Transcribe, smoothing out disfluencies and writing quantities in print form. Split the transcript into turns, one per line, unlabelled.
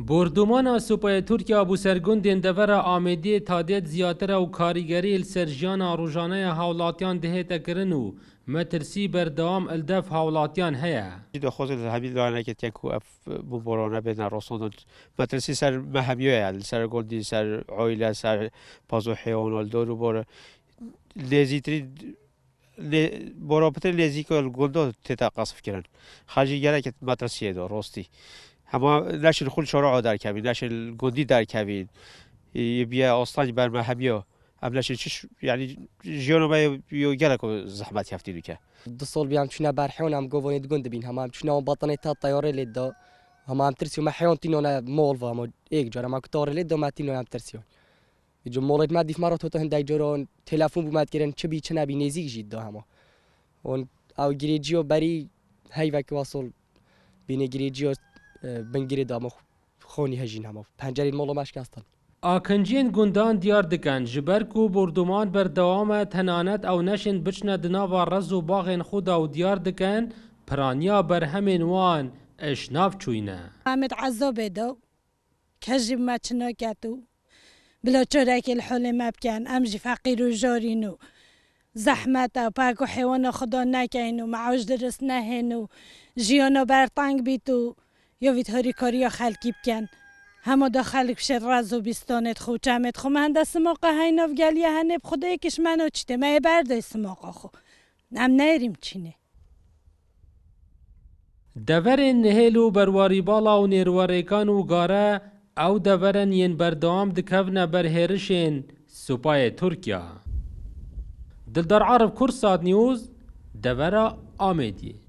بردومانا سوپای ترکیا بو سرگوندین دور آمدی تادیت زیاتر و کاریگری السرجیانا روزانه هاولاتیان دهیتا کرن و مترسی بردوام الدف هاولاتیان هیا.
جدا خود همین دانه که تکو اف مبارانه بین روسان مترسی سر مهمیه سر گندی سر عائله سر پازو حیوانات دارو بار لذیتری برابر لذیک الگندا تتقصف کردن خارجی گره که مترسیه دار راستی اما نشل خود شارع در کبین نشل گندی در کبین بیا اصلا بر مهمیه ام نشل چش یعنی جیانو بیا گره که زحمت یافتیدو که
دو سال بیام چونه برحیون هم گوونید گند بین هم چونه باطنه تا طیاره لیدا هم ترسیو محیون تینونه مول و هم یک جور هم کتاره لیدا ما تینونه هم ترسیون جو مولد ما دیف مرات هتا هندای جوران تلفن بومد کردن چه بی چه نبی نزیک جید دا همه اون او گریجیو بری هی وقت واصل بین گریجیو بنگیری دام خونی هجین همه پنجره مولو مشکستن
آکنجین گندان دیار دکن جبرکو بردومان بردوام تنانت او نشن بچنه دناوا رز و باغین خدا و دیار دکن پرانیا بر همین وان اشناف چوینه
حامد عذابه دو کجیب ما چنا کتو بلا چرک الحل مبکن امجی فقیر و جارینو زحمت و پاک و حیوان خدا نکنو معاش درست نهنو جیانو برطنگ بیتو یا ویت هاری کاریا خلکی بکن همه دا خلق بشه رز و بیستانت خو چمت خو من دا سماقه های نافگلیه هنه بخدا یکیش منو چیته من برده سماقه خو نم نیریم چینه
دورن نهیلو برواری بالا و نیروارکان و گاره او دورن ین بردوام دکوونه برهرشین سوپای ترکیا دلدار عرب کرسات نیوز دوره آمدی